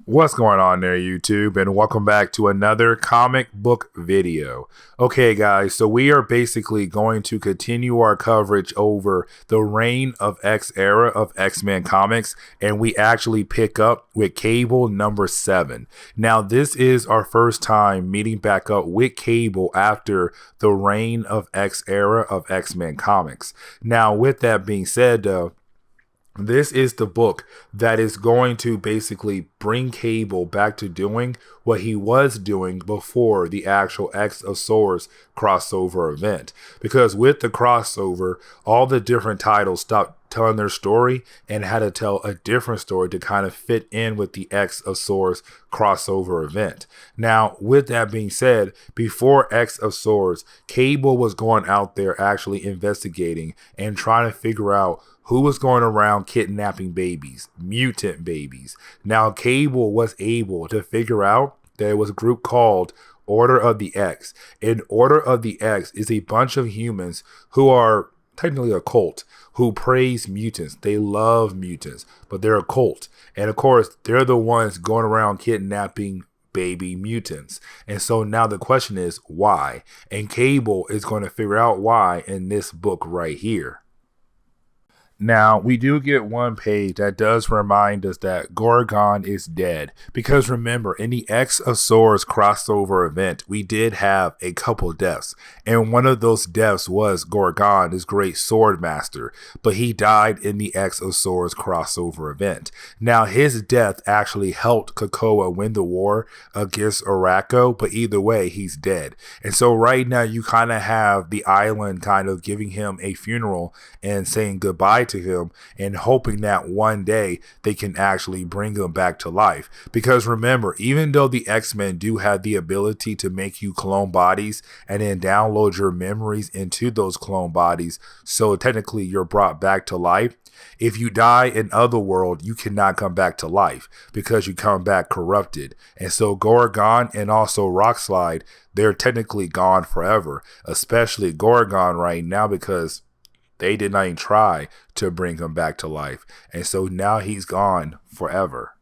What's going on there, YouTube, and welcome back to another comic book video. Okay, guys, so we are basically going to continue our coverage over the Reign of X era of X-Men comics, and we actually pick up with Cable number 7. Now, this is our first time meeting back up with Cable after the Reign of X era of X-Men comics. Now, with that being said, though, this is the book that is going to basically bring Cable back to doing what he was doing before the actual X of Swords crossover event. Because with the crossover, all the different titles stopped telling their story and had to tell a different story to kind of fit in with the X of Swords crossover event. Now, with that being said, before X of Swords, Cable was going out there actually investigating and trying to figure out who was going around kidnapping babies, mutant babies. Now, Cable was able to figure out that it was a group called Order of the X. And Order of the X is a bunch of humans who are technically a cult who praise mutants. They love mutants, but they're a cult. And of course, they're the ones going around kidnapping baby mutants. And so now the question is why? And Cable is going to figure out why in this book right here. Now, we do get one page that does remind us that Gorgon is dead. Because remember, in the X of Swords crossover event, we did have a couple deaths. And one of those deaths was Gorgon, this great sword master. But he died in the X of Swords crossover event. Now, his death actually helped Krakoa win the war against Arakko. But either way, he's dead. And so right now, you kind of have the island kind of giving him a funeral and saying goodbye to him and hoping that one day they can actually bring him back to life. Because remember, even though the X-Men do have the ability to make you clone bodies and then download your memories into those clone bodies, so technically you're brought back to life, if you die in Otherworld, you cannot come back to life because you come back corrupted. And so Gorgon and also Rockslide, they're technically gone forever, especially Gorgon right now because they did not even try to bring him back to life. And so now he's gone forever.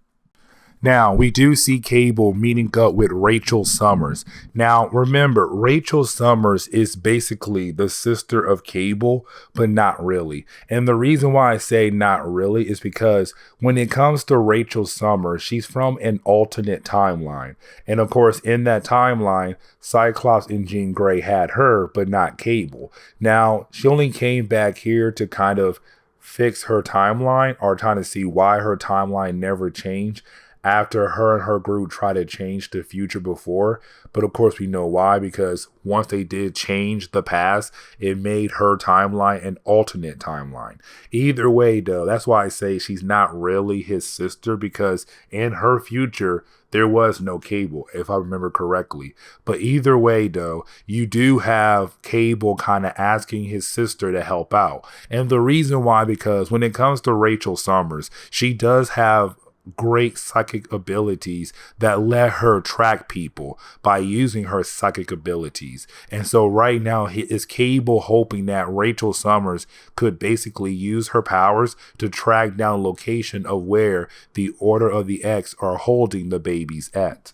Now, we do see Cable meeting up with Rachel Summers. Now, remember, Rachel Summers is basically the sister of Cable, but not really. And the reason why I say not really is because when it comes to Rachel Summers, she's from an alternate timeline. And of course, in that timeline, Cyclops and Jean Grey had her, but not Cable. Now, she only came back here to kind of fix her timeline or trying to see why her timeline never changed after her and her group tried to change the future before. But of course we know why, because once they did change the past, it made her timeline an alternate timeline. Either way though, that's why I say she's not really his sister, because in her future there was no Cable, if I remember correctly. But either way though, you do have Cable kind of asking his sister to help out. And the reason why, because when it comes to Rachel Summers, she does have great psychic abilities that let her track people by using her psychic abilities. And so right now is Cable hoping that Rachel Summers could basically use her powers to track down location of where the Order of the X are holding the babies at.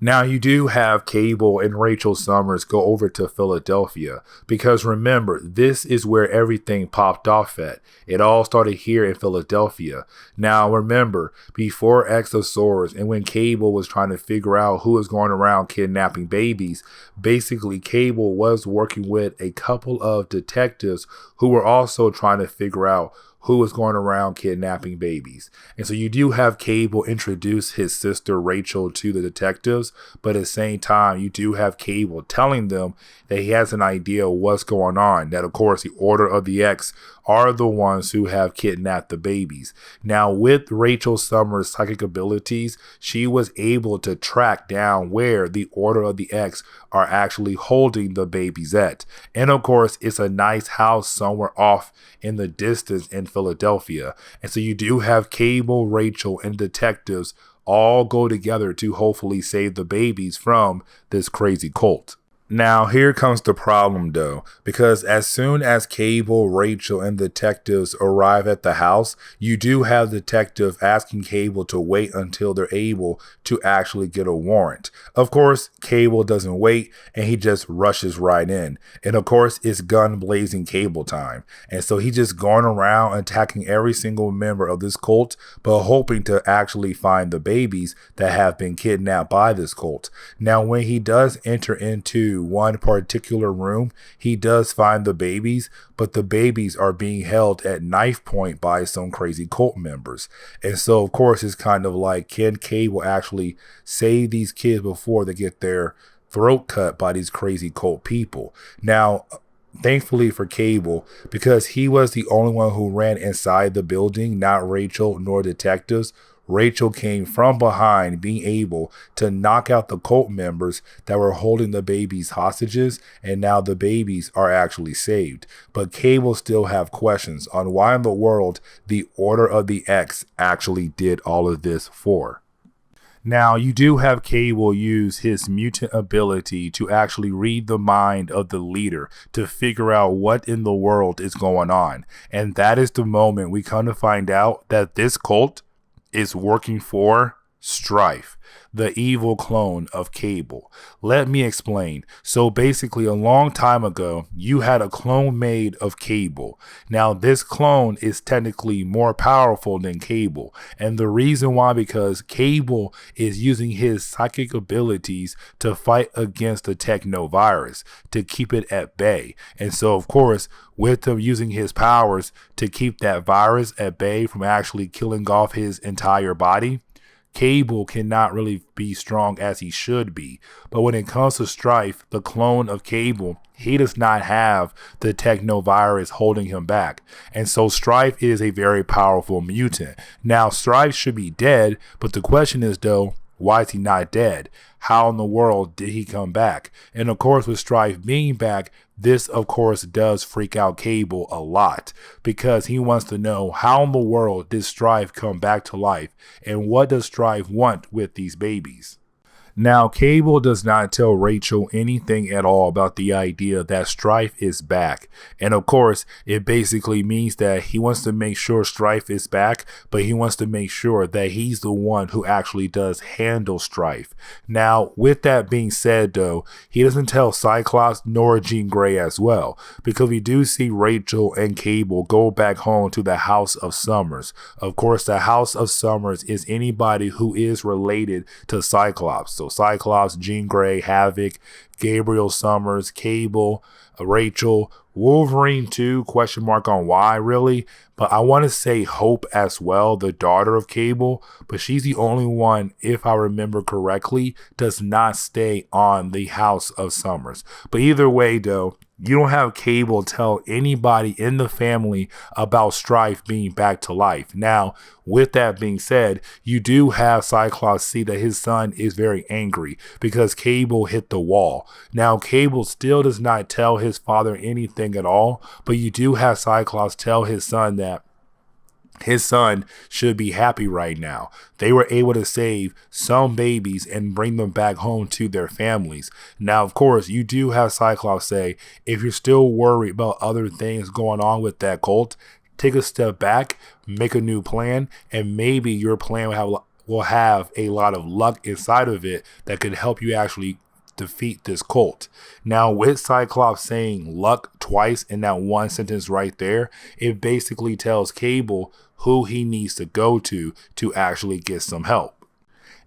Now, you do have Cable and Rachel Summers go over to Philadelphia because remember, this is where everything popped off at. It all started here in Philadelphia. Now, remember, before X of Swords and when Cable was trying to figure out who was going around kidnapping babies, basically Cable was working with a couple of detectives who were also trying to figure out who was going around kidnapping babies. And so you do have Cable introduce his sister Rachel to the detectives, but at the same time, you do have Cable telling them that he has an idea of what's going on, that of course the Order of the X are the ones who have kidnapped the babies. Now, with Rachel Summers' psychic abilities, she was able to track down where the Order of the X are actually holding the babies at. And of course, it's a nice house somewhere off in the distance in Philadelphia. And so you do have Cable, Rachel, and detectives all go together to hopefully save the babies from this crazy cult. Now, here comes the problem though, because as soon as Cable, Rachel, and detectives arrive at the house, you do have detective asking Cable to wait until they're able to actually get a warrant. Of course, Cable doesn't wait and he just rushes right in. And of course, it's gun blazing Cable time. And so he's just going around attacking every single member of this cult, but hoping to actually find the babies that have been kidnapped by this cult. Now, when he does enter into one particular room, he does find the babies, but the babies are being held at knife point by some crazy cult members. And so, of course, it's kind of like, can Cable actually save these kids before they get their throat cut by these crazy cult people? Now, thankfully for Cable, because he was the only one who ran inside the building, not Rachel nor detectives, Rachel came from behind, being able to knock out the cult members that were holding the babies hostages, and now the babies are actually saved. But Cable still have questions on why in the world the Order of the X actually did all of this for. Now, you do have Cable use his mutant ability to actually read the mind of the leader to figure out what in the world is going on. And that is the moment we come to find out that this cult is working for Strife, the evil clone of Cable. Let me explain. So basically, a long time ago, you had a clone made of Cable. Now, this clone is technically more powerful than Cable. And the reason why, because Cable is using his psychic abilities to fight against the technovirus, to keep it at bay. And so, of course, with him using his powers to keep that virus at bay from actually killing off his entire body, Cable cannot really be strong as he should be. But when it comes to Strife, the clone of Cable, he does not have the technovirus holding him back. And so Strife is a very powerful mutant. Now, Strife should be dead, but the question is though, why is he not dead? How in the world did he come back? And of course, with Strife being back, this of course does freak out Cable a lot, because he wants to know how in the world did Strife come back to life, and what does Strife want with these babies? Now, Cable does not tell Rachel anything at all about the idea that Strife is back. And of course, it basically means that he wants to make sure Strife is back, but he wants to make sure that he's the one who actually does handle Strife. Now, with that being said, though, he doesn't tell Cyclops nor Jean Grey as well, because we do see Rachel and Cable go back home to the House of Summers. Of course, the House of Summers is anybody who is related to Cyclops. So Cyclops, Jean Grey, Havoc, Gabriel Summers, Cable, Rachel, Wolverine too, question mark on why really, but I want to say Hope as well, the daughter of Cable, but she's the only one, if I remember correctly, does not stay on the House of Summers. But either way though, you don't have Cable tell anybody in the family about Strife being back to life. Now, with that being said, you do have Cyclops see that his son is very angry because Cable hit the wall. Now, Cable still does not tell his father anything at all, but you do have Cyclops tell his son that his son should be happy right now. They were able to save some babies and bring them back home to their families. Now, of course, you do have Cyclops say, if you're still worried about other things going on with that cult, take a step back, make a new plan, and maybe your plan will have a lot of luck inside of it that could help you actually defeat this cult. Now, with Cyclops saying luck twice in that one sentence right there, it basically tells Cable who he needs to go to actually get some help.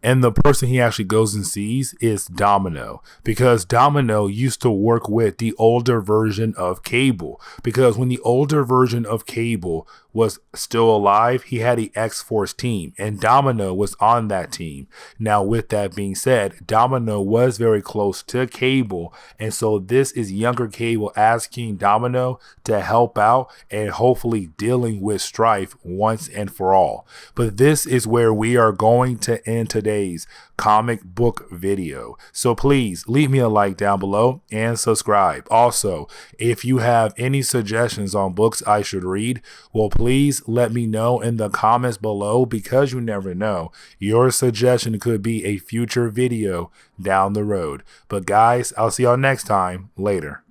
And the person he actually goes and sees is Domino, because Domino used to work with the older version of Cable, because when the older version of Cable was still alive, he had the X-Force team, and Domino was on that team. Now, with that being said, Domino was very close to Cable, and so this is younger Cable asking Domino to help out and hopefully dealing with Strife once and for all. But this is where we are going to end today today's comic book video. So please leave me a like down below and subscribe. Also, if you have any suggestions on books I should read, well, please let me know in the comments below, because you never know, your suggestion could be a future video down the road. But guys, I'll see y'all next time. Later.